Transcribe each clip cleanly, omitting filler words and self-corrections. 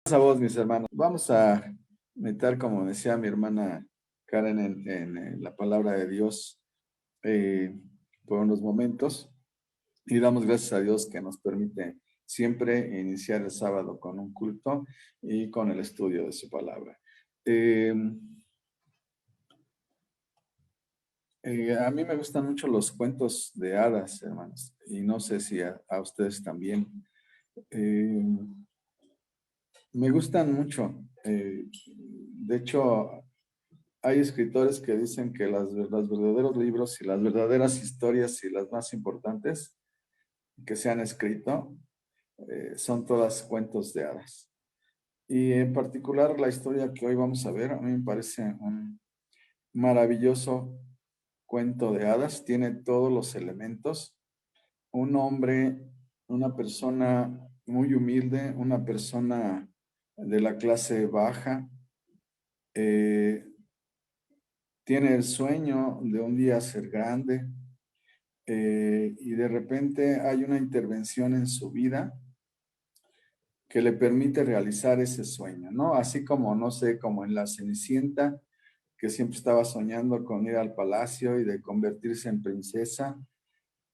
A vos, mis hermanos. Vamos a meditar, como decía mi hermana Karen, en la palabra de Dios por unos momentos. Y damos gracias a Dios que nos permite siempre iniciar el sábado con un culto y con el estudio de su palabra. A mí me gustan mucho los cuentos de hadas, hermanos, y no sé si a ustedes también. Me gustan mucho. De hecho, hay escritores que dicen que los verdaderos libros y las verdaderas historias y las más importantes que se han escrito son todas cuentos de hadas. Y en particular la historia que hoy vamos a ver, a mí me parece un maravilloso cuento de hadas. Tiene todos los elementos. Un hombre, una persona muy humilde, una persona de la clase baja, tiene el sueño de un día ser grande y de repente hay una intervención en su vida que le permite realizar ese sueño, ¿no? Así como, no sé, como en la Cenicienta, que siempre estaba soñando con ir al palacio y de convertirse en princesa,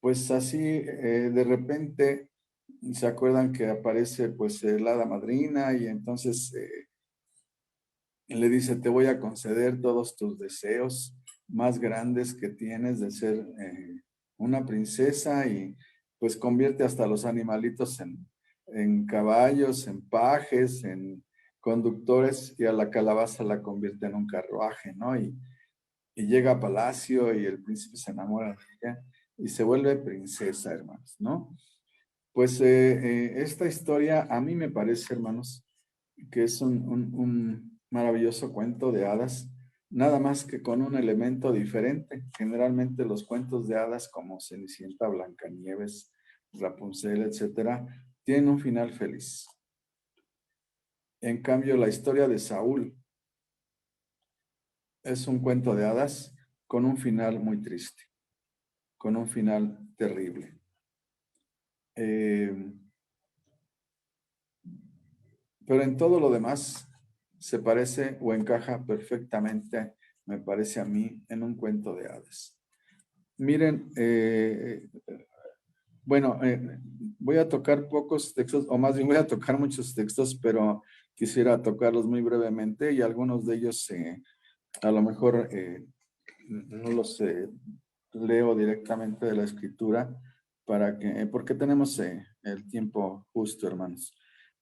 pues así de repente se acuerdan que aparece pues el hada madrina y entonces le dice, te voy a conceder todos tus deseos más grandes que tienes de ser una princesa y pues convierte hasta los animalitos en caballos, en pajes, en conductores y a la calabaza la convierte en un carruaje, ¿no? Y llega a palacio y el príncipe se enamora de ella y se vuelve princesa, hermanos, ¿no? Pues esta historia a mí me parece, hermanos, que es un maravilloso cuento de hadas, nada más que con un elemento diferente. Generalmente los cuentos de hadas como Cenicienta, Blancanieves, Rapunzel, etcétera, tienen un final feliz. En cambio, la historia de Saúl es un cuento de hadas con un final muy triste, con un final terrible. Pero en todo lo demás se parece o encaja perfectamente, me parece a mí, en un cuento de hadas. Miren, bueno, voy a tocar pocos textos, o más bien voy a tocar muchos textos, pero quisiera tocarlos muy brevemente y algunos de ellos a lo mejor no los leo directamente de la escritura porque tenemos el tiempo justo, hermanos.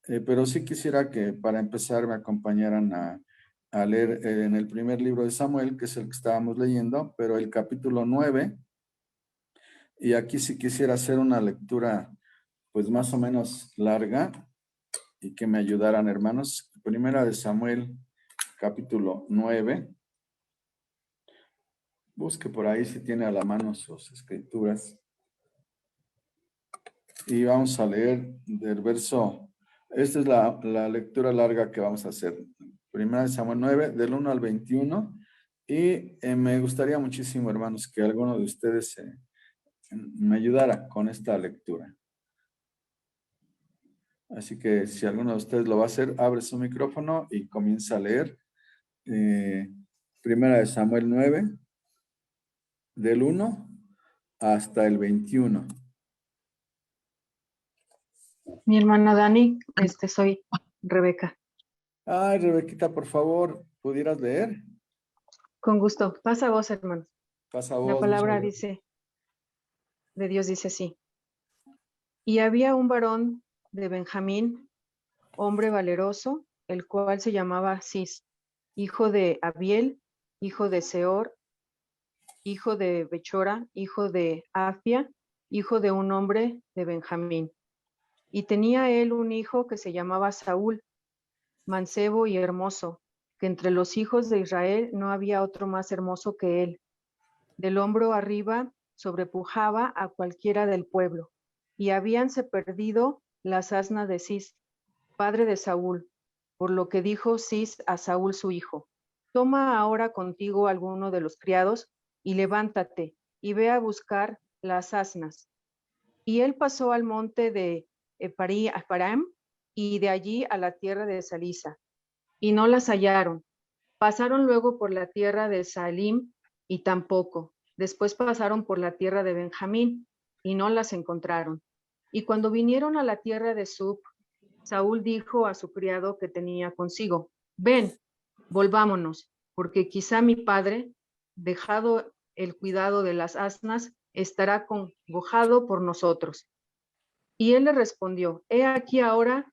Pero sí quisiera que para empezar me acompañaran a leer en el primer libro de Samuel, que es el que estábamos leyendo, pero el capítulo 9, y aquí sí quisiera hacer una lectura pues más o menos larga y que me ayudaran, hermanos. Primera de Samuel, capítulo 9. Busque por ahí si tiene a la mano sus escrituras. Y vamos a leer del verso, esta es la lectura larga que vamos a hacer. Primera de Samuel 9, del 1 al 21. Y me gustaría muchísimo, hermanos, que alguno de ustedes me ayudara con esta lectura. Así que si alguno de ustedes lo va a hacer, abre su micrófono y comienza a leer. Primera de Samuel 9, del 1 hasta el 21. Mi hermana Dani, soy Rebeca. Ay, Rebequita, por favor, ¿pudieras leer? Con gusto. Pasa vos, hermano. Pasa a La vos. palabra de Dios dice así. Y había un varón de Benjamín, hombre valeroso, el cual se llamaba Cis, hijo de Abiel, hijo de Seor, hijo de Bechora, hijo de Afia, hijo de un hombre de Benjamín. Y tenía él un hijo que se llamaba Saúl, mancebo y hermoso, que entre los hijos de Israel no había otro más hermoso que él. Del hombro arriba sobrepujaba a cualquiera del pueblo. Y habíanse perdido las asnas de Cis, padre de Saúl, por lo que dijo Cis a Saúl su hijo: toma ahora contigo alguno de los criados y levántate y ve a buscar las asnas. Y él pasó al monte de Ephraim y de allí a la tierra de Salisa, y no las hallaron. Pasaron luego por la tierra de Salim, y tampoco. Después pasaron por la tierra de Benjamín, y no las encontraron. Y cuando vinieron a la tierra de Sub, Saúl dijo a su criado que tenía consigo: ven, volvámonos, porque quizá mi padre, dejado el cuidado de las asnas, estará congojado por nosotros. Y él le respondió: he aquí ahora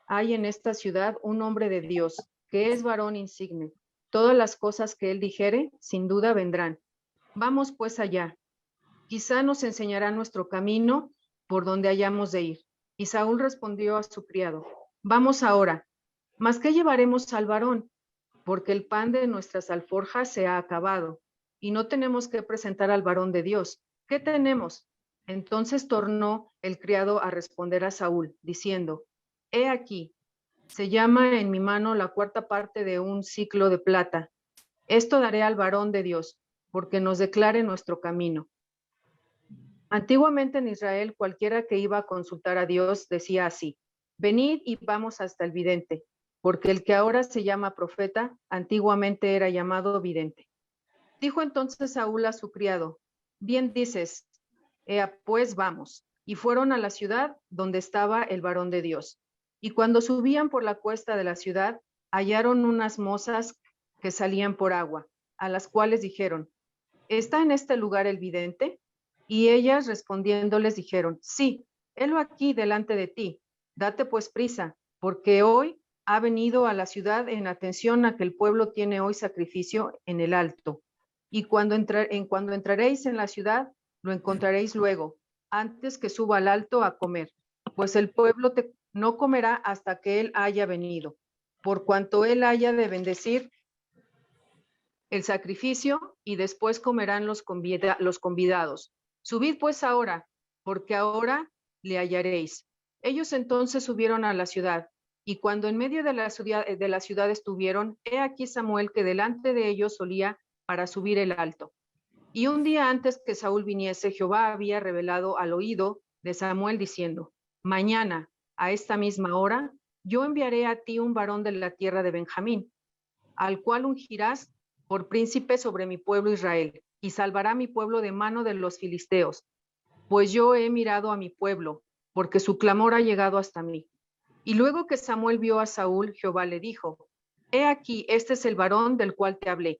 hay en esta ciudad un hombre de Dios, que es varón insigne. Todas las cosas que él dijere, sin duda vendrán. Vamos pues allá. Quizá nos enseñará nuestro camino por donde hayamos de ir. Y Saúl respondió a su criado: vamos ahora. ¿Mas qué llevaremos al varón? Porque el pan de nuestras alforjas se ha acabado, y no tenemos que presentar al varón de Dios. ¿Qué tenemos? Entonces tornó el criado a responder a Saúl, diciendo: he aquí, se llama en mi mano la cuarta parte de un siclo de plata. Esto daré al varón de Dios, porque nos declare nuestro camino. Antiguamente en Israel, cualquiera que iba a consultar a Dios decía así: venid y vamos hasta el vidente, porque el que ahora se llama profeta, antiguamente era llamado vidente. Dijo entonces Saúl a su criado: bien dices, pues vamos. Y fueron a la ciudad donde estaba el varón de Dios. Y cuando subían por la cuesta de la ciudad, hallaron unas mozas que salían por agua, a las cuales dijeron: ¿está en este lugar el vidente? Y ellas respondiéndoles dijeron: sí, helo aquí delante de ti. Date pues prisa, porque hoy ha venido a la ciudad en atención a que el pueblo tiene hoy sacrificio en el alto. Y cuando entraréis en la ciudad, lo encontraréis luego, antes que suba al alto a comer, pues el pueblo no comerá hasta que él haya venido, por cuanto él haya de bendecir el sacrificio, y después comerán los convidados. Subid pues ahora, porque ahora le hallaréis. Ellos entonces subieron a la ciudad, y cuando en medio de la ciudad estuvieron, he aquí Samuel, que delante de ellos solía para subir el alto. Y un día antes que Saúl viniese, Jehová había revelado al oído de Samuel diciendo: mañana, a esta misma hora, yo enviaré a ti un varón de la tierra de Benjamín, al cual ungirás por príncipe sobre mi pueblo Israel, y salvará mi pueblo de mano de los filisteos, pues yo he mirado a mi pueblo, porque su clamor ha llegado hasta mí. Y luego que Samuel vio a Saúl, Jehová le dijo: he aquí, este es el varón del cual te hablé,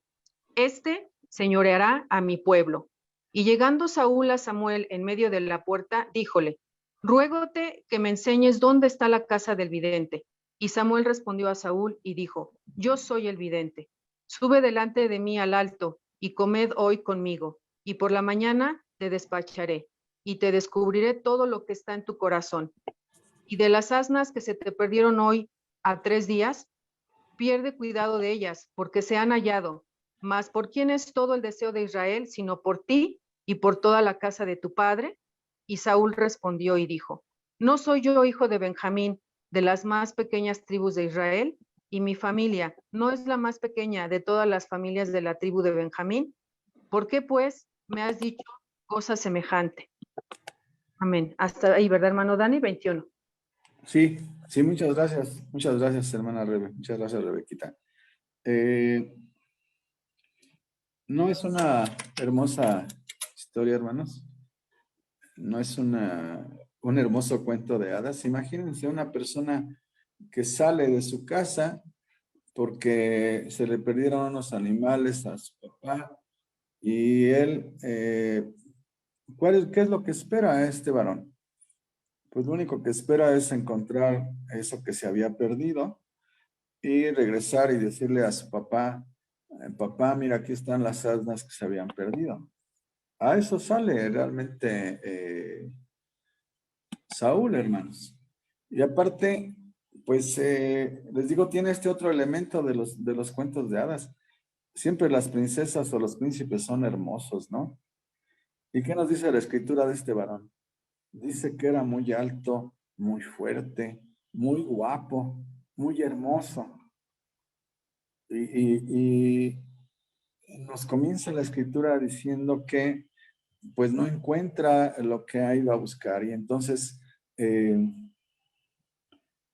este señoreará a mi pueblo. Y llegando Saúl a Samuel en medio de la puerta, díjole: ruégote que me enseñes dónde está la casa del vidente. Y Samuel respondió a Saúl y dijo: yo soy el vidente. Sube delante de mí al alto y comed hoy conmigo, y por la mañana te despacharé y te descubriré todo lo que está en tu corazón. Y de las asnas que se te perdieron hoy a 3 días, pierde cuidado de ellas, porque se han hallado. Mas ¿por quién es todo el deseo de Israel, sino por ti y por toda la casa de tu padre? Y Saúl respondió y dijo: ¿no soy yo hijo de Benjamín, de las más pequeñas tribus de Israel? Y mi familia no es la más pequeña de todas las familias de la tribu de Benjamín. ¿Por qué pues me has dicho cosa semejante? Amén. Hasta ahí, ¿verdad, hermano Dani? 21. Sí, sí, muchas gracias. Muchas gracias, hermana Rebe. Muchas gracias, Rebequita. ¿No es una hermosa historia, hermanos? ¿No es un hermoso cuento de hadas? Imagínense una persona que sale de su casa porque se le perdieron unos animales a su papá y él, ¿qué es lo que espera a este varón? Pues lo único que espera es encontrar eso que se había perdido y regresar y decirle a su papá: papá, mira, aquí están las asnas que se habían perdido. A eso sale realmente Saúl, hermanos. Y aparte, pues les digo, tiene este otro elemento de los cuentos de hadas. Siempre las princesas o los príncipes son hermosos, ¿no? ¿Y qué nos dice la escritura de este varón? Dice que era muy alto, muy fuerte, muy guapo, muy hermoso. Y nos comienza la escritura diciendo que pues no encuentra lo que ha ido a buscar. Y entonces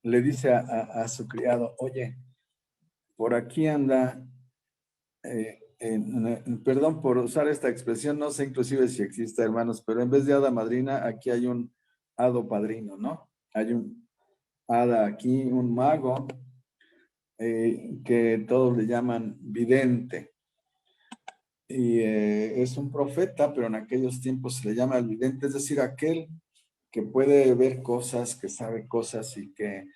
le dice a su criado, oye, por aquí anda, perdón por usar esta expresión, no sé inclusive si existe, hermanos, pero en vez de hada madrina, aquí hay un hado padrino, ¿no? Hay un hada aquí, un mago, que todos le llaman vidente. Y es un profeta, pero en aquellos tiempos se le llama el vidente, es decir, aquel que puede ver cosas, que sabe cosas y que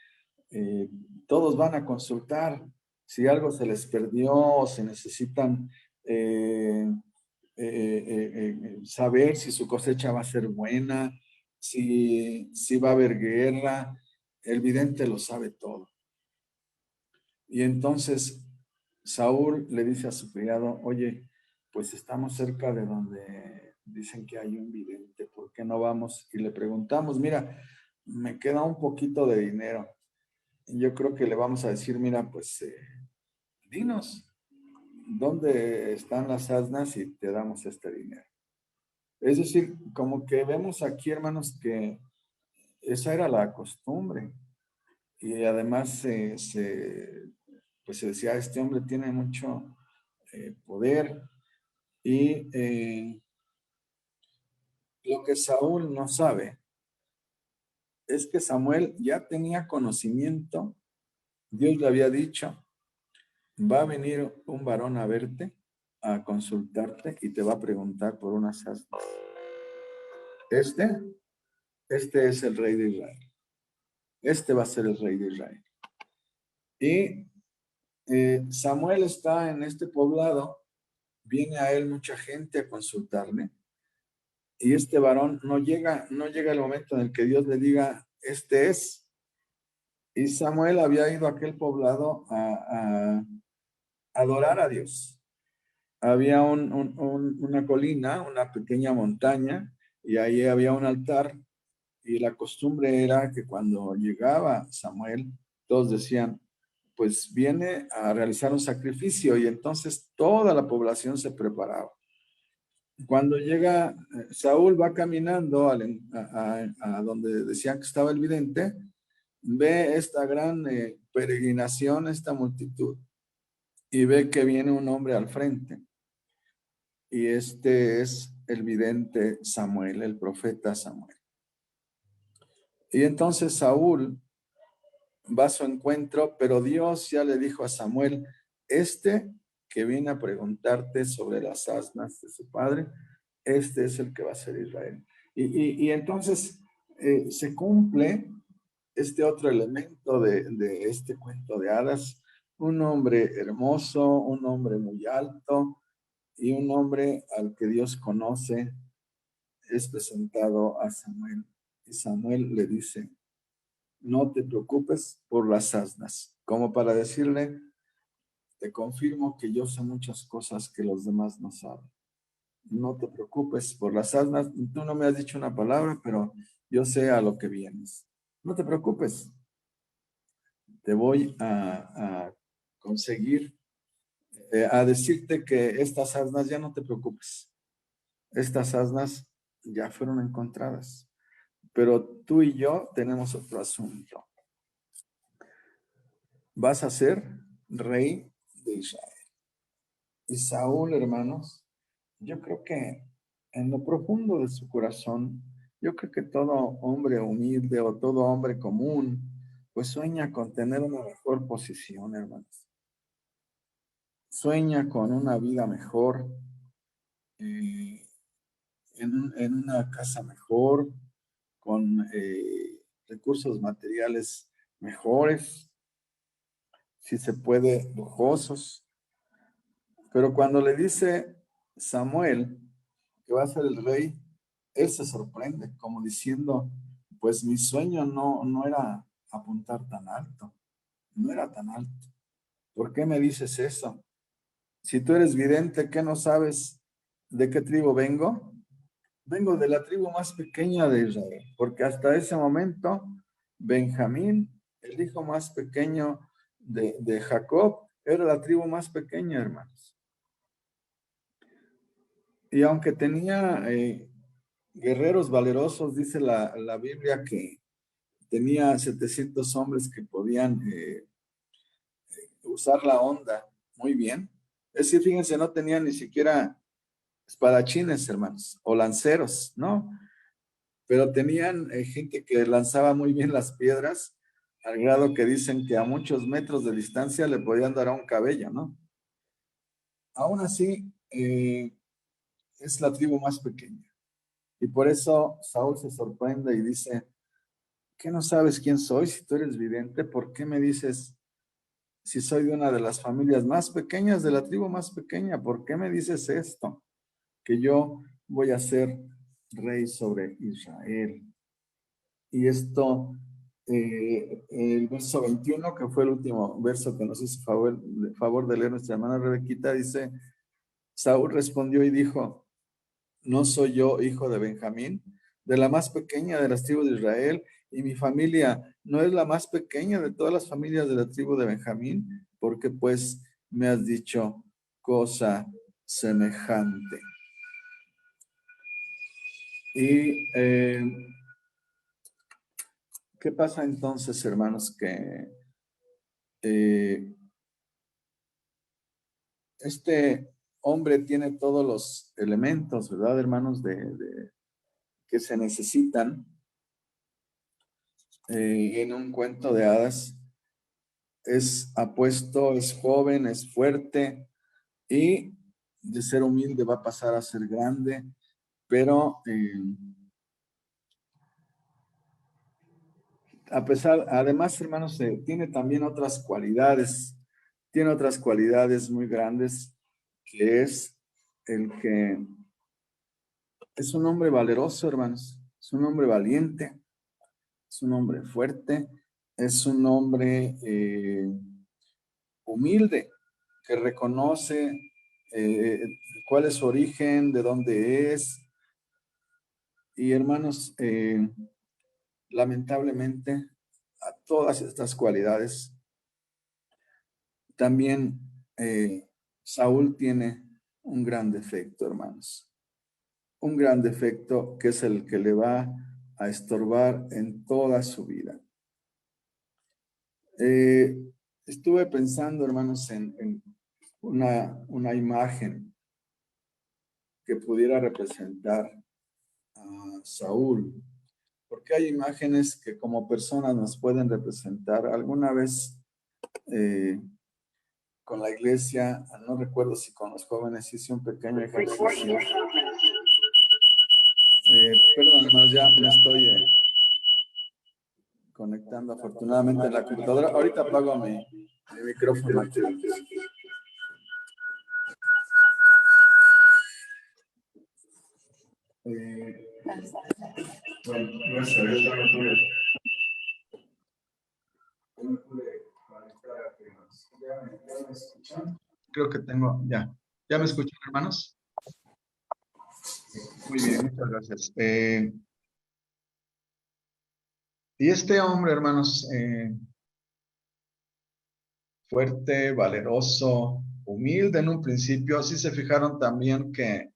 eh, todos van a consultar si algo se les perdió o si necesitan saber si su cosecha va a ser buena, si va a haber guerra. El vidente lo sabe todo. Y entonces Saúl le dice a su criado, oye, pues estamos cerca de donde dicen que hay un vidente, ¿por qué no vamos? Y le preguntamos, mira, me queda un poquito de dinero. Y yo creo que le vamos a decir, mira, pues dinos, ¿dónde están las asnas y te damos este dinero? Es decir, como que vemos aquí, hermanos, que esa era la costumbre. Y además pues se decía, este hombre tiene mucho poder. Y lo que Saúl no sabe es que Samuel ya tenía conocimiento. Dios le había dicho, va a venir un varón a verte, a consultarte y te va a preguntar por unas asnas. Este, este es el rey de Israel. Este va a ser el rey de Israel. Y Samuel está en este poblado, viene a él mucha gente a consultarle, y este varón no llega el momento en el que Dios le diga, este es. Y Samuel había ido a aquel poblado a adorar a Dios. Había una colina, una pequeña montaña, y ahí había un altar, y la costumbre era que cuando llegaba Samuel, todos decían, pues viene a realizar un sacrificio, y entonces toda la población se preparaba. Cuando llega, Saúl va caminando a donde decían que estaba el vidente, ve esta gran peregrinación, esta multitud, y ve que viene un hombre al frente. Y este es el vidente Samuel, el profeta Samuel. Y entonces Saúl va a su encuentro, pero Dios ya le dijo a Samuel, este que viene a preguntarte sobre las asnas de su padre, este es el que va a ser Israel. Y entonces se cumple este otro elemento de este cuento de hadas, un hombre hermoso, un hombre muy alto y un hombre al que Dios conoce, es presentado a Samuel. Y Samuel le dice, no te preocupes por las asnas, como para decirle, te confirmo que yo sé muchas cosas que los demás no saben. No te preocupes por las asnas, tú no me has dicho una palabra, pero yo sé a lo que vienes. No te preocupes, te voy a conseguir, a decirte que estas asnas ya no te preocupes. Estas asnas ya fueron encontradas, pero tú y yo tenemos otro asunto. Vas a ser rey de Israel. Y Saúl, hermanos, yo creo que en lo profundo de su corazón, yo creo que todo hombre humilde o todo hombre común, pues sueña con tener una mejor posición, hermanos. Sueña con una vida mejor, eh, en una casa mejor, con recursos materiales mejores, si se puede, lujosos. Pero cuando le dice Samuel que va a ser el rey, él se sorprende, como diciendo, pues mi sueño no era apuntar tan alto, no era tan alto. ¿Por qué me dices eso? Si tú eres vidente, ¿qué no sabes de qué tribu vengo? Vengo de la tribu más pequeña de Israel, porque hasta ese momento Benjamín, el hijo más pequeño de Jacob, era la tribu más pequeña, hermanos. Y aunque tenía guerreros valerosos, dice la Biblia tenía 700 hombres que podían usar la onda muy bien. Es decir, fíjense, no tenían ni siquiera espadachines, hermanos, o lanceros, ¿no? Pero tenían gente que lanzaba muy bien las piedras, al grado que dicen que a muchos metros de distancia le podían dar a un cabello, ¿no? Aún así, es la tribu más pequeña. Y por eso Saúl se sorprende y dice, ¿qué no sabes quién soy? Si tú eres vidente, ¿por qué me dices si soy de una de las familias más pequeñas, de la tribu más pequeña? ¿Por qué me dices esto? Que yo voy a ser rey sobre Israel. Y esto, el verso 21, que fue el último verso que nos hizo favor de leer nuestra hermana Rebequita, dice, Saúl respondió y dijo, ¿no soy yo hijo de Benjamín, de la más pequeña de las tribus de Israel? Y mi familia no es la más pequeña de todas las familias de la tribu de Benjamín, porque pues me has dicho cosa semejante. Y ¿qué pasa entonces, hermanos? Que este hombre tiene todos los elementos, ¿verdad, hermanos? Que se necesitan en un cuento de hadas. Es apuesto, es joven, es fuerte y de ser humilde va a pasar a ser grande, pero además, hermanos, tiene también tiene otras cualidades muy grandes, que es el que es un hombre valeroso, hermanos, es un hombre valiente, es un hombre fuerte, es un hombre humilde, que reconoce cuál es su origen, de dónde es. Y hermanos, lamentablemente, a todas estas cualidades, también Saúl tiene un gran defecto, hermanos. Un gran defecto que es el que le va a estorbar en toda su vida. Estuve pensando, hermanos, en una imagen que pudiera representar a Saúl, porque hay imágenes que como personas nos pueden representar. Alguna vez con la iglesia, no recuerdo si con los jóvenes hice un pequeño ejercicio. Perdón, hermanos, ya me estoy conectando afortunadamente en la computadora. Ahorita apago mi micrófono. Bueno, gracias a Dios ya me pude conectar apenas. ¿Ya me escuchan? Creo que tengo, ya. ¿Ya me escuchan, hermanos? Muy bien, muchas gracias. Y este hombre, hermanos, fuerte, valeroso, humilde en un principio, sí se fijaron también que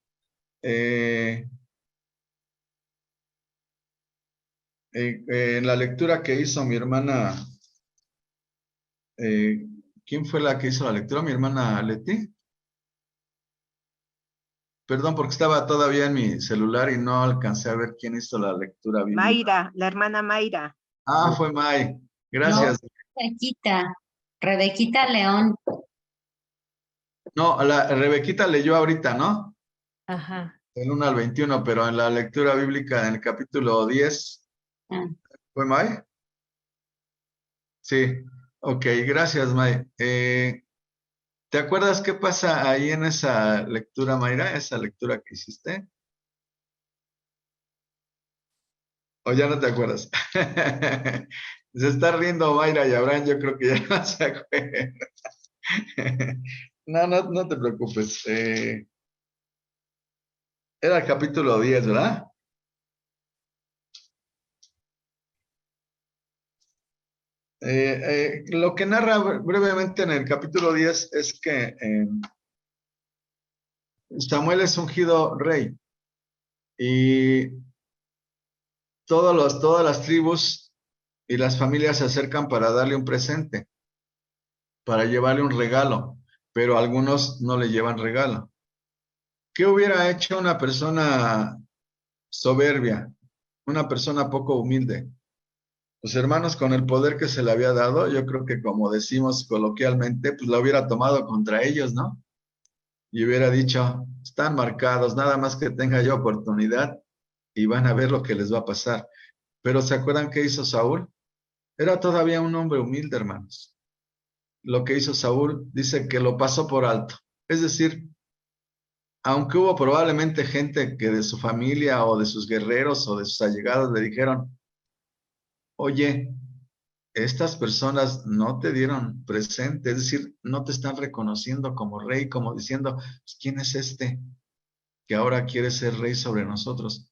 en la lectura que hizo mi hermana, ¿quién fue la que hizo la lectura? ¿Mi hermana Leti? Perdón, porque estaba todavía en mi celular y no alcancé a ver quién hizo la lectura bíblica. Mayra, la hermana Mayra. Ah, fue May. No, Gracias. Rebequita León. No, Rebequita leyó ahorita, ¿no? Ajá. Del 1 al 21, pero en la lectura bíblica en el capítulo 10, Ah, ¿fue May? Sí. Ok, gracias, May. ¿Te acuerdas qué pasa ahí en esa lectura, Mayra? Esa lectura que hiciste. ¿O ya no te acuerdas? Se está riendo Mayra y Abraham, yo creo que ya no se acuerdan. No te preocupes. Era el capítulo 10, ¿verdad? Lo que narra brevemente en el capítulo 10 es que Samuel es ungido rey y todas las tribus y las familias se acercan para darle un presente, para llevarle un regalo, pero algunos no le llevan regalo. ¿Qué hubiera hecho una persona soberbia, una persona poco humilde? Pues hermanos, con el poder que se le había dado, yo creo que como decimos coloquialmente, pues lo hubiera tomado contra ellos, ¿no? Y hubiera dicho, están marcados, nada más que tenga yo oportunidad y van a ver lo que les va a pasar. Pero ¿se acuerdan qué hizo Saúl? Era todavía un hombre humilde, hermanos. Lo que hizo Saúl dice que lo pasó por alto. Es decir, aunque hubo probablemente gente que de su familia o de sus guerreros o de sus allegados le dijeron, oye, estas personas no te dieron presente, es decir, no te están reconociendo como rey, como diciendo, pues, ¿quién es este que ahora quiere ser rey sobre nosotros?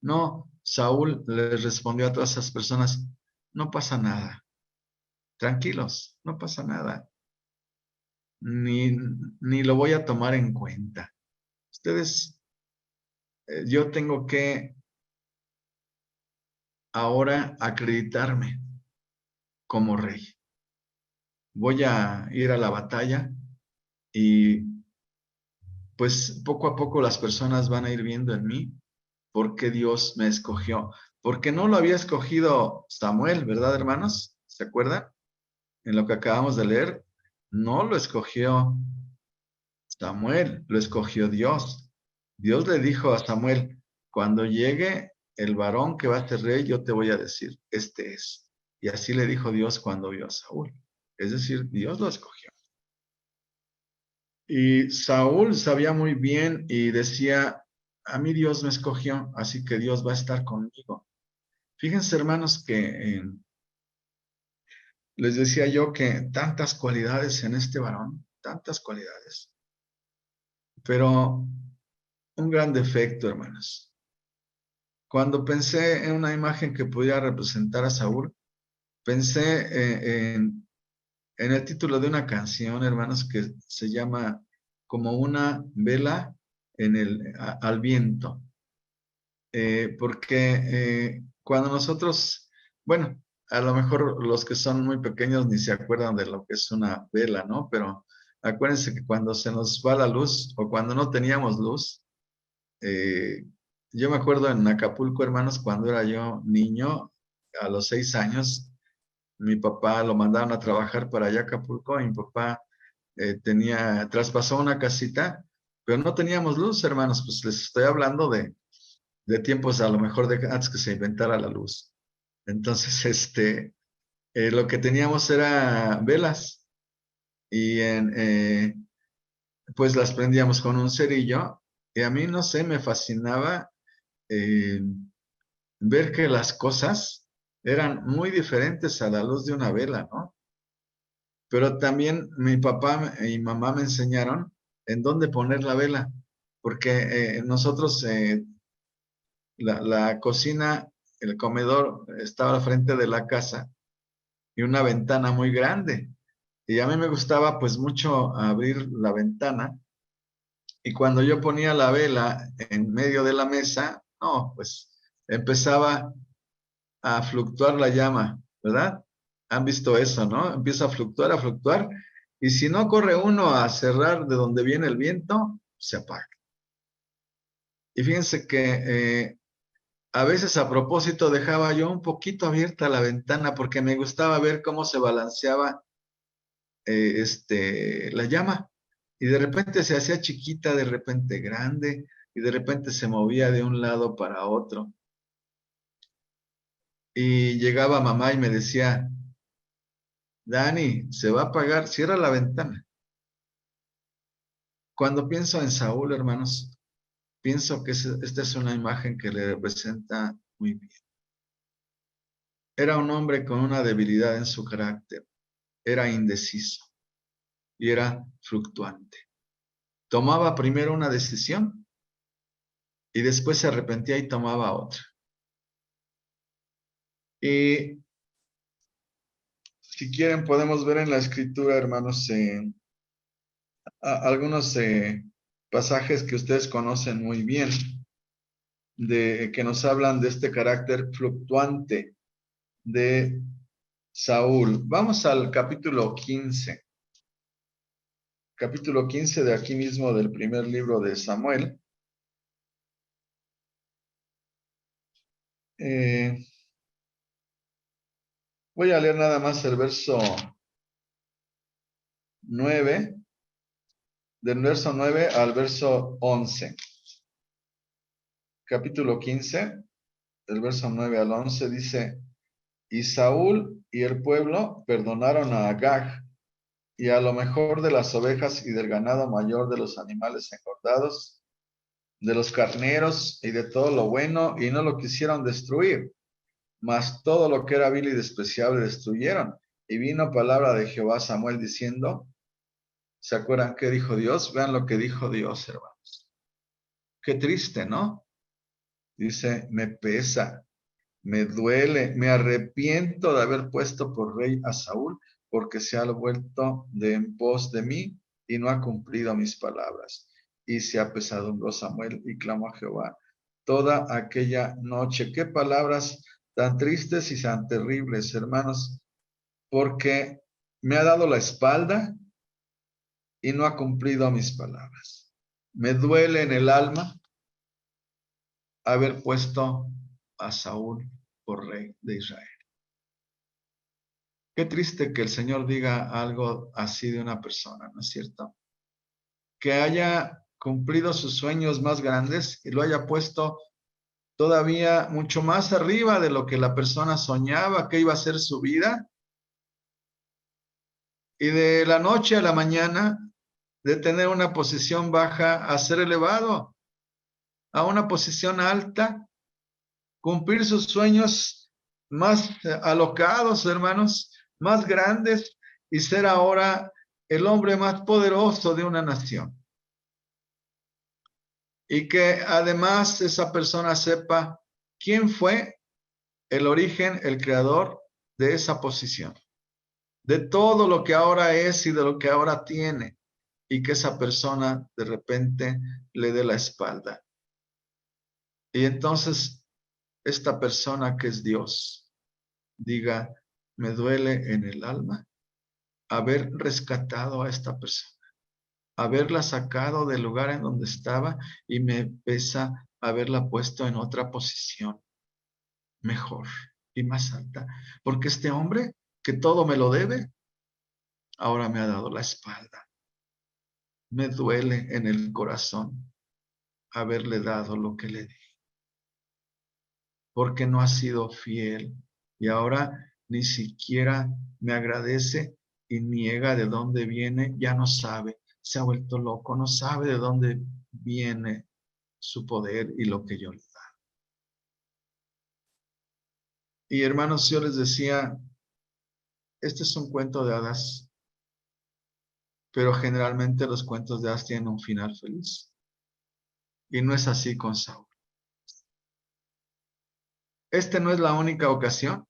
No, Saúl les respondió a todas esas personas, no pasa nada, tranquilos, no pasa nada, ni lo voy a tomar en cuenta. Ustedes, yo tengo que ahora acreditarme como rey. Voy a ir a la batalla y pues poco a poco las personas van a ir viendo en mí por qué Dios me escogió. Porque no lo había escogido Samuel, ¿verdad, hermanos? ¿Se acuerdan? En lo que acabamos de leer, no lo escogió Samuel, lo escogió Dios. Dios le dijo a Samuel, cuando llegue el varón que va a ser rey, yo te voy a decir, este es. Y así le dijo Dios cuando vio a Saúl. Es decir, Dios lo escogió. Y Saúl sabía muy bien y decía, a mí Dios me escogió, así que Dios va a estar conmigo. Fíjense, hermanos, que les decía yo que tantas cualidades en este varón, tantas cualidades, pero un gran defecto, hermanos. Cuando pensé en una imagen que pudiera representar a Saúl, pensé en el título de una canción, hermanos, que se llama Como una vela al viento. Porque cuando nosotros, bueno, a lo mejor los que son muy pequeños ni se acuerdan de lo que es una vela, ¿no? Pero acuérdense que cuando se nos va la luz o cuando no teníamos luz, eh, yo me acuerdo en Acapulco, hermanos, cuando era yo niño, a los 6 años, mi papá lo mandaron a trabajar para allá a Acapulco y mi papá traspasó una casita, pero no teníamos luz, hermanos, pues les estoy hablando de tiempos a lo mejor de antes que se inventara la luz. Entonces, lo que teníamos era velas y pues las prendíamos con un cerillo y a mí, no sé, me fascinaba eh, ver que las cosas eran muy diferentes a la luz de una vela, ¿no? Pero también mi papá y mamá me enseñaron en dónde poner la vela, porque nosotros la cocina, el comedor estaba al frente de la casa y una ventana muy grande. Y a mí me gustaba pues mucho abrir la ventana y cuando yo ponía la vela en medio de la mesa, no, pues empezaba a fluctuar la llama, ¿verdad? Han visto eso, ¿no? Empieza a fluctuar y si no corre uno a cerrar de donde viene el viento, se apaga. Y fíjense que a veces a propósito dejaba yo un poquito abierta la ventana porque me gustaba ver cómo se balanceaba la llama. Y de repente se hacía chiquita, de repente grande, y de repente se movía de un lado para otro. Y llegaba mamá y me decía, Dani, se va a apagar, cierra la ventana. Cuando pienso en Saúl, hermanos, pienso que esta es una imagen que le representa muy bien. Era un hombre con una debilidad en su carácter, era indeciso y era fluctuante. Tomaba primero una decisión y después se arrepentía y tomaba otra. Y si quieren podemos ver en la escritura, hermanos, algunos pasajes que ustedes conocen muy bien, que nos hablan de este carácter fluctuante de Saúl. Vamos al capítulo 15. Capítulo 15 de aquí mismo del primer libro de Samuel. Voy a leer nada más el verso 9, del verso 9 al verso 11. Capítulo 15, del verso 9 al 11 dice: Y Saúl y el pueblo perdonaron a Agag y a lo mejor de las ovejas y del ganado mayor de los animales engordados, de los carneros y de todo lo bueno, y no lo quisieron destruir, mas todo lo que era vil y despreciable destruyeron. Y vino palabra de Jehová a Samuel diciendo, ¿se acuerdan qué dijo Dios? Vean lo que dijo Dios, hermanos. Qué triste, ¿no? Dice, me pesa, me duele, me arrepiento de haber puesto por rey a Saúl, porque se ha vuelto de en pos de mí y no ha cumplido mis palabras. Y se apesadumbró Samuel y clamó a Jehová toda aquella noche. Qué palabras tan tristes y tan terribles, hermanos, porque me ha dado la espalda y no ha cumplido mis palabras. Me duele en el alma haber puesto a Saúl por rey de Israel. Qué triste que el Señor diga algo así de una persona, ¿no es cierto? Que haya cumplido sus sueños más grandes y lo haya puesto todavía mucho más arriba de lo que la persona soñaba que iba a ser su vida. Y de la noche a la mañana, de tener una posición baja a ser elevado a una posición alta, cumplir sus sueños más alocados, hermanos, más grandes, y ser ahora el hombre más poderoso de una nación. Y que además esa persona sepa quién fue el origen, el creador de esa posición, de todo lo que ahora es y de lo que ahora tiene, y que esa persona de repente le dé la espalda. Y entonces esta persona que es Dios diga, me duele en el alma haber rescatado a esta persona, haberla sacado del lugar en donde estaba, y me pesa haberla puesto en otra posición mejor y más alta, porque este hombre que todo me lo debe, ahora me ha dado la espalda. Me duele en el corazón haberle dado lo que le di, porque no ha sido fiel y ahora ni siquiera me agradece y niega de dónde viene, ya no sabe, se ha vuelto loco, no sabe de dónde viene su poder y lo que yo le da. Y hermanos, yo les decía, este es un cuento de hadas, pero generalmente los cuentos de hadas tienen un final feliz. Y no es así con Saúl. Esta no es la única ocasión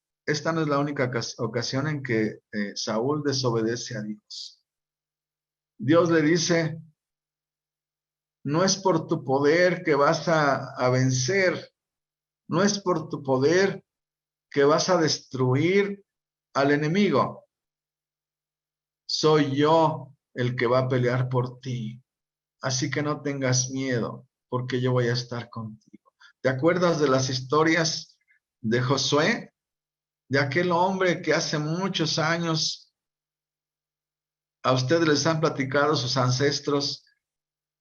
en que Saúl desobedece a Dios. Dios le dice, no es por tu poder que vas a vencer, no es por tu poder que vas a destruir al enemigo. Soy yo el que va a pelear por ti. Así que no tengas miedo, porque yo voy a estar contigo. ¿Te acuerdas de las historias de Josué? De aquel hombre que hace muchos años a ustedes les han platicado sus ancestros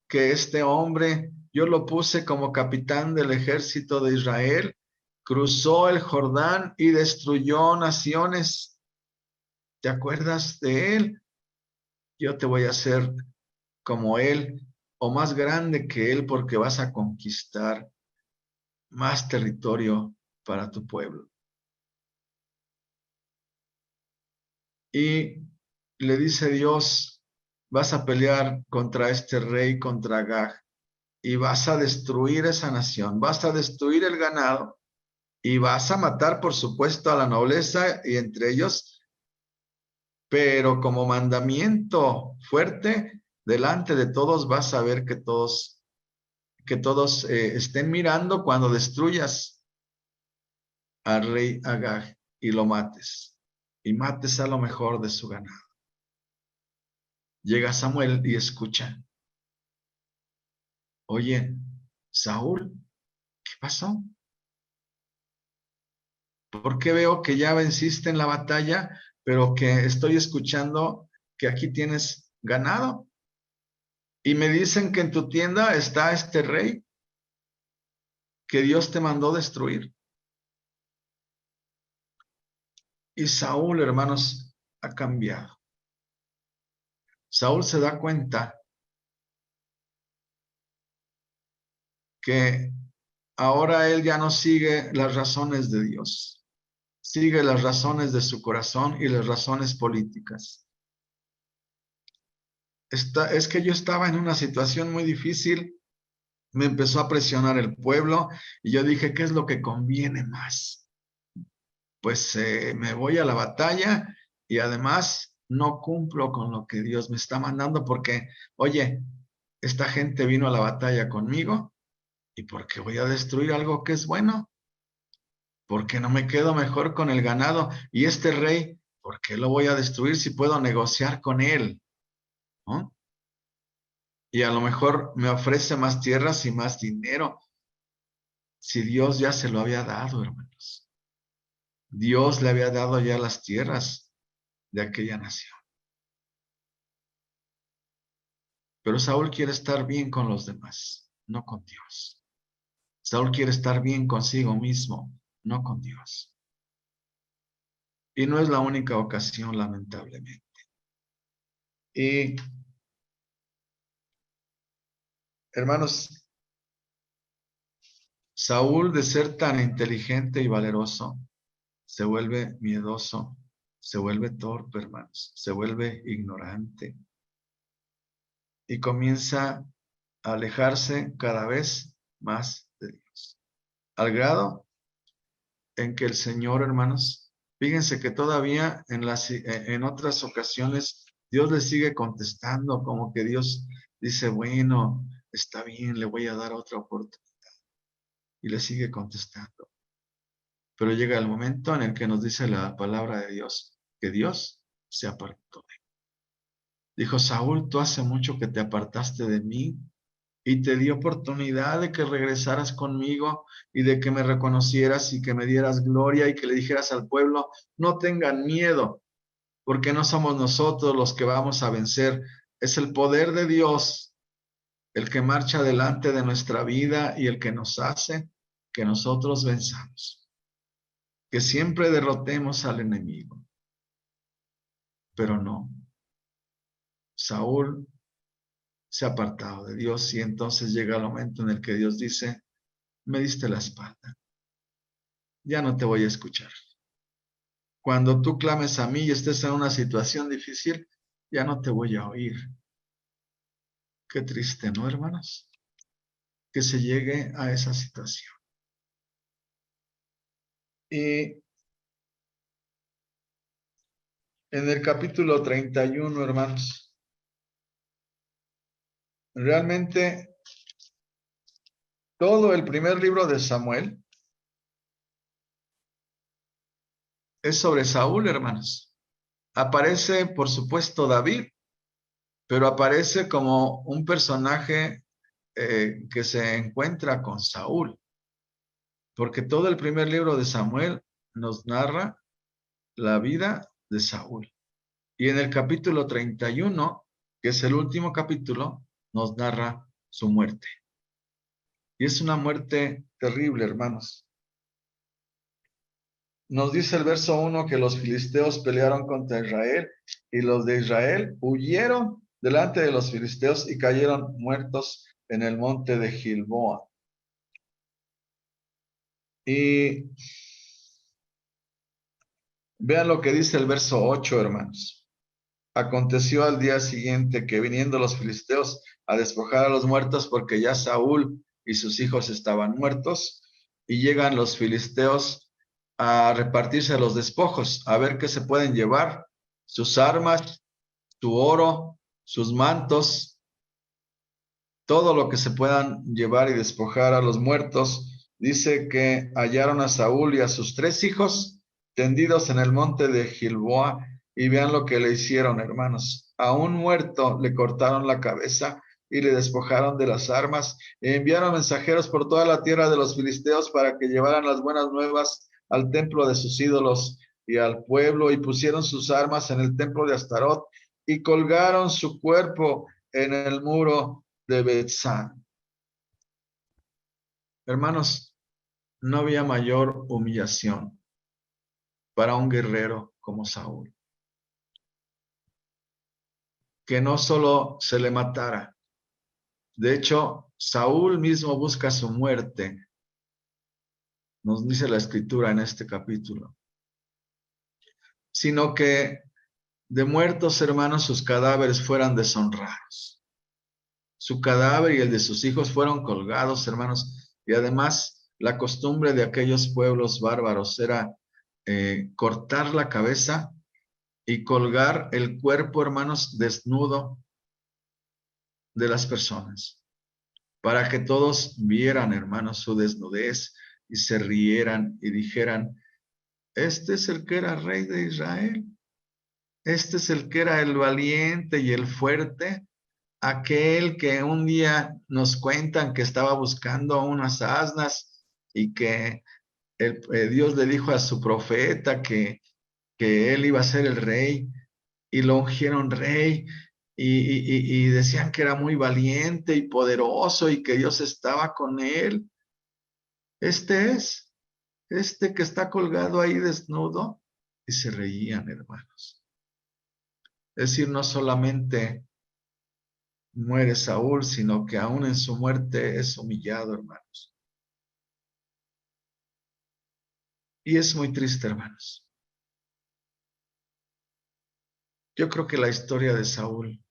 que este hombre, yo lo puse como capitán del ejército de Israel, cruzó el Jordán y destruyó naciones. ¿Te acuerdas de él? Yo te voy a hacer como él o más grande que él, porque vas a conquistar más territorio para tu pueblo. Y le dice Dios, vas a pelear contra este rey, contra Agag, y vas a destruir esa nación, vas a destruir el ganado, y vas a matar, por supuesto, a la nobleza y entre ellos, pero como mandamiento fuerte, delante de todos vas a ver que todos estén mirando cuando destruyas al rey Agag. y lo mates, y mates a lo mejor de su ganado. Llega Samuel y escucha. Oye, Saúl, ¿qué pasó? ¿Por qué veo que ya venciste en la batalla, pero que estoy escuchando que aquí tienes ganado? Y me dicen que en tu tienda está este rey que Dios te mandó destruir. Y Saúl, hermanos, ha cambiado. Saúl se da cuenta que ahora él ya no sigue las razones de Dios, sigue las razones de su corazón y las razones políticas. Es que yo estaba en una situación muy difícil, me empezó a presionar el pueblo y yo dije, ¿qué es lo que conviene más? Pues me voy a la batalla y además no cumplo con lo que Dios me está mandando porque, oye, esta gente vino a la batalla conmigo y porque voy a destruir algo que es bueno, porque no me quedo mejor con el ganado y este rey, ¿por qué lo voy a destruir si puedo negociar con él? ¿No? Y a lo mejor me ofrece más tierras y más dinero si Dios ya se lo había dado, hermanos. Dios le había dado ya las tierras de aquella nación. Pero Saúl quiere estar bien con los demás, no con Dios. Saúl quiere estar bien consigo mismo, no con Dios. Y no es la única ocasión, lamentablemente. Y, hermanos, Saúl, de ser tan inteligente y valeroso, se vuelve miedoso, se vuelve torpe, hermanos, se vuelve ignorante y comienza a alejarse cada vez más de Dios. Al grado en que el Señor, hermanos, fíjense que todavía en otras ocasiones Dios le sigue contestando, como que Dios dice, bueno, está bien, le voy a dar otra oportunidad. Y le sigue contestando. Pero llega el momento en el que nos dice la palabra de Dios, que Dios se apartó de él. Dijo, Saúl, tú hace mucho que te apartaste de mí y te di oportunidad de que regresaras conmigo y de que me reconocieras y que me dieras gloria y que le dijeras al pueblo, no tengan miedo, porque no somos nosotros los que vamos a vencer, es el poder de Dios el que marcha delante de nuestra vida y el que nos hace que nosotros venzamos, que siempre derrotemos al enemigo. Pero no, Saúl se ha apartado de Dios y entonces llega el momento en el que Dios dice, me diste la espalda, ya no te voy a escuchar. Cuando tú clames a mí y estés en una situación difícil, ya no te voy a oír. Qué triste, ¿no, hermanos? Que se llegue a esa situación. Y en el capítulo 31, hermanos, realmente todo el primer libro de Samuel es sobre Saúl, hermanos. Aparece, por supuesto, David, pero aparece como un personaje que se encuentra con Saúl, porque todo el primer libro de Samuel nos narra la vida de Saúl. Y en el capítulo 31, que es el último capítulo, nos narra su muerte. Y es una muerte terrible, hermanos. Nos dice el verso 1 que los filisteos pelearon contra Israel y los de Israel huyeron delante de los filisteos y cayeron muertos en el monte de Gilboa. Y vean lo que dice el verso 8, hermanos. Aconteció al día siguiente que viniendo los filisteos a despojar a los muertos porque ya Saúl y sus hijos estaban muertos, y llegan los filisteos a repartirse los despojos, a ver qué se pueden llevar, sus armas, su oro, sus mantos, todo lo que se puedan llevar y despojar a los muertos. Dice que hallaron a Saúl y a sus 3 hijos tendidos en el monte de Gilboa, y vean lo que le hicieron, hermanos. A un muerto le cortaron la cabeza y le despojaron de las armas, e enviaron mensajeros por toda la tierra de los filisteos para que llevaran las buenas nuevas al templo de sus ídolos y al pueblo, y pusieron sus armas en el templo de Astarot, y colgaron su cuerpo en el muro de Betzán. Hermanos, no había mayor humillación para un guerrero como Saúl, que no solo se le matara. De hecho, Saúl mismo busca su muerte, nos dice la escritura en este capítulo, sino que de muertos, hermanos, sus cadáveres fueran deshonrados. Su cadáver y el de sus hijos fueron colgados, hermanos, y además la costumbre de aquellos pueblos bárbaros era cortar la cabeza y colgar el cuerpo, hermanos, desnudo de las personas, para que todos vieran, hermanos, su desnudez y se rieran y dijeran: este es el que era rey de Israel, este es el que era el valiente y el fuerte, aquel que un día nos cuentan que estaba buscando unas asnas y que Dios le dijo a su profeta que él iba a ser el rey, y lo ungieron rey, y decían que era muy valiente y poderoso y que Dios estaba con él. Este que está colgado ahí desnudo, y se reían, hermanos. Es decir, no solamente muere Saúl, sino que aún en su muerte es humillado, hermanos. Y es muy triste, hermanos. Yo creo que la historia de Saúl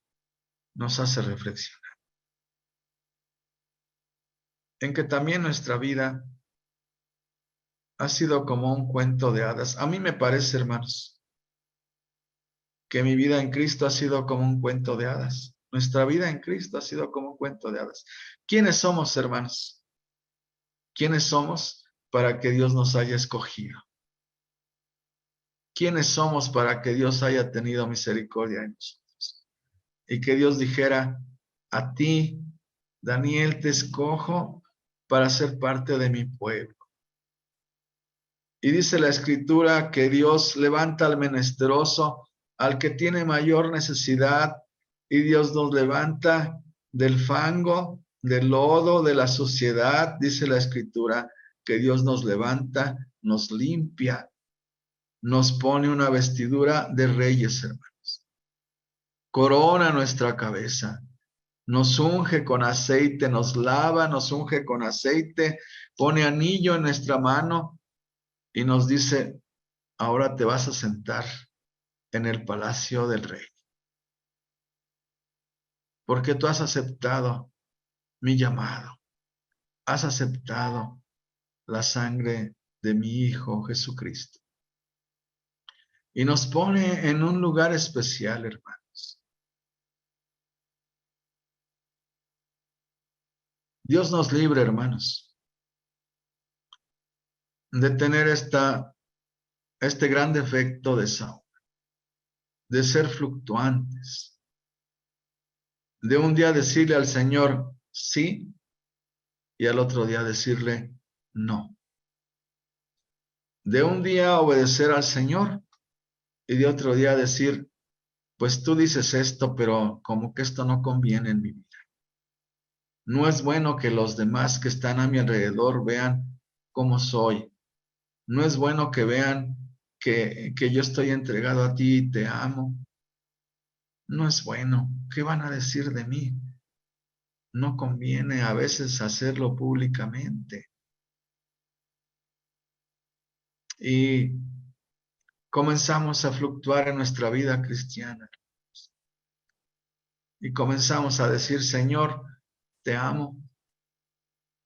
nos hace reflexionar en que también nuestra vida ha sido como un cuento de hadas. A mí me parece, hermanos, que mi vida en Cristo ha sido como un cuento de hadas. Nuestra vida en Cristo ha sido como un cuento de hadas. ¿Quiénes somos, hermanos? ¿Quiénes somos para que Dios nos haya escogido? ¿Quiénes somos para que Dios haya tenido misericordia de nosotros? Y que Dios dijera: a ti, Daniel, te escojo para ser parte de mi pueblo. Y dice la escritura que Dios levanta al menesteroso, al que tiene mayor necesidad, y Dios nos levanta del fango, del lodo, de la suciedad. Dice la escritura que Dios nos levanta, nos limpia, nos pone una vestidura de reyes, hermanos. Corona nuestra cabeza, nos unge con aceite, nos lava, nos unge con aceite, pone anillo en nuestra mano y nos dice: ahora te vas a sentar en el palacio del rey, porque tú has aceptado mi llamado, has aceptado la sangre de mi Hijo Jesucristo. Y nos pone en un lugar especial, hermanos. Dios nos libre, hermanos, de tener este gran defecto de Saúl, de ser fluctuantes, de un día decirle al Señor sí y al otro día decirle no, de un día obedecer al Señor y de otro día decir: pues tú dices esto, pero como que esto no conviene en mi vida. No es bueno que los demás que están a mi alrededor vean cómo soy. No es bueno que vean que yo estoy entregado a ti y te amo. No es bueno. ¿Qué van a decir de mí? No conviene a veces hacerlo públicamente. Y comenzamos a fluctuar en nuestra vida cristiana. Y comenzamos a decir: Señor, te amo.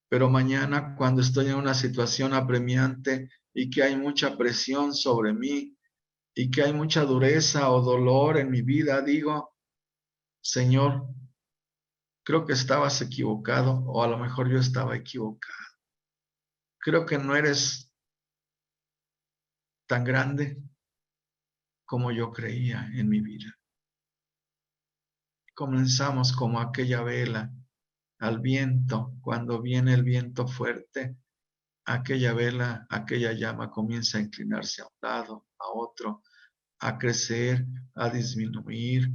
Pero mañana, cuando estoy en una situación apremiante y que hay mucha presión sobre mí y que hay mucha dureza o dolor en mi vida, digo: Señor, creo que estabas equivocado, o a lo mejor yo estaba equivocado. Creo que no eres tan grande como yo creía en mi vida. Comenzamos como aquella vela al viento. Cuando viene el viento fuerte, aquella vela, aquella llama comienza a inclinarse a un lado, a otro, a crecer, a disminuir.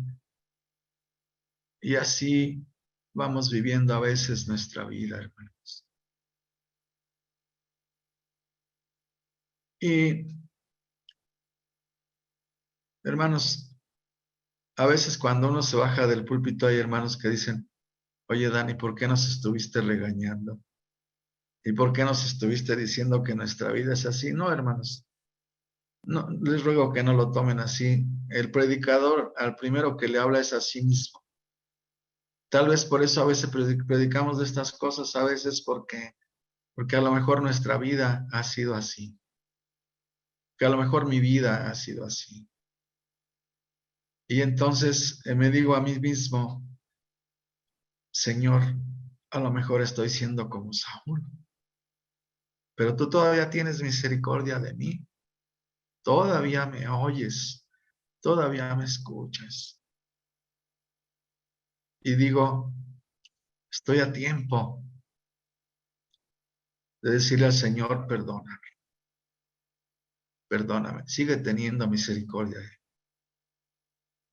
Y así vamos viviendo a veces nuestra vida, hermanos. Y, hermanos, a veces cuando uno se baja del púlpito hay hermanos que dicen, oye Dani, ¿por qué nos estuviste regañando? ¿Y por qué nos estuviste diciendo que nuestra vida es así? No, hermanos, no, les ruego que no lo tomen así. El predicador al primero que le habla es a sí mismo. Tal vez por eso a veces predicamos de estas cosas, a veces porque a lo mejor nuestra vida ha sido así, que a lo mejor mi vida ha sido así. Y entonces me digo a mí mismo, Señor, a lo mejor estoy siendo como Saúl, pero tú todavía tienes misericordia de mí, todavía me oyes, todavía me escuchas. Y digo, estoy a tiempo de decirle al Señor, perdóname, perdóname, sigue teniendo misericordia de mí.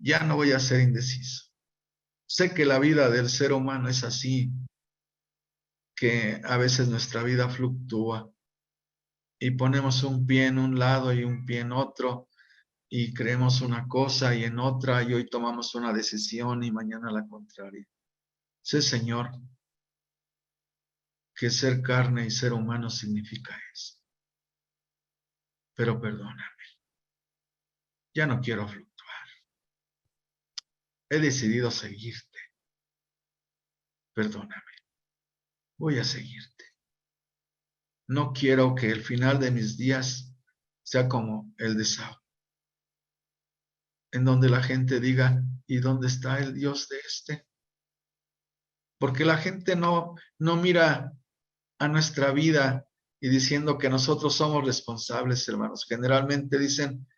Ya no voy a ser indeciso. Sé que la vida del ser humano es así, que a veces nuestra vida fluctúa y ponemos un pie en un lado y un pie en otro y creemos una cosa y en otra y hoy tomamos una decisión y mañana la contraria. Sé, Señor, que ser carne y ser humano significa eso. Pero perdóname, ya no quiero fluctuar. He decidido seguirte. Perdóname, voy a seguirte. No quiero que el final de mis días sea como el de Saúl, en donde la gente diga, ¿y dónde está el Dios de este? Porque la gente no mira a nuestra vida y diciendo que nosotros somos responsables, hermanos. Generalmente dicen,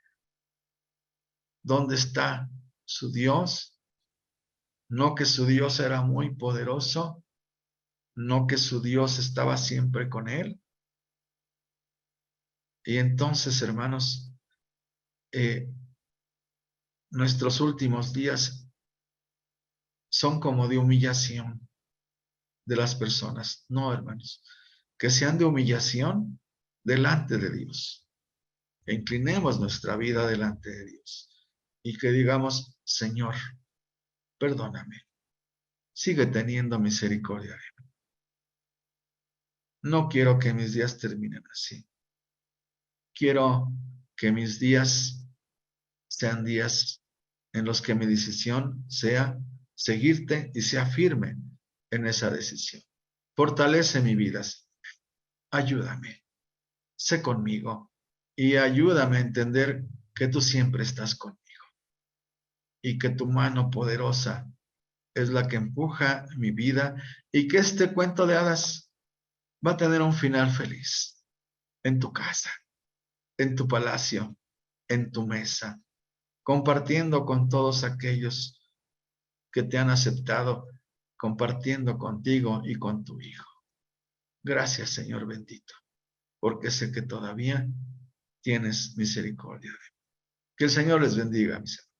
¿dónde está su Dios? No que su Dios era muy poderoso, no que su Dios estaba siempre con él. Y entonces, hermanos, nuestros últimos días son como de humillación de las personas. No, hermanos, que sean de humillación delante de Dios. Que inclinemos nuestra vida delante de Dios y que digamos, Señor, perdóname, sigue teniendo misericordia de mí. No quiero que mis días terminen así. Quiero que mis días sean días en los que mi decisión sea seguirte y sea firme en esa decisión. Fortalece mi vida, ayúdame, sé conmigo y ayúdame a entender que tú siempre estás conmigo y que tu mano poderosa es la que empuja mi vida y que este cuento de hadas va a tener un final feliz en tu casa, en tu palacio, en tu mesa, compartiendo con todos aquellos que te han aceptado, compartiendo contigo y con tu Hijo. Gracias, Señor bendito, porque sé que todavía tienes misericordia. Que el Señor les bendiga, mis hermanos.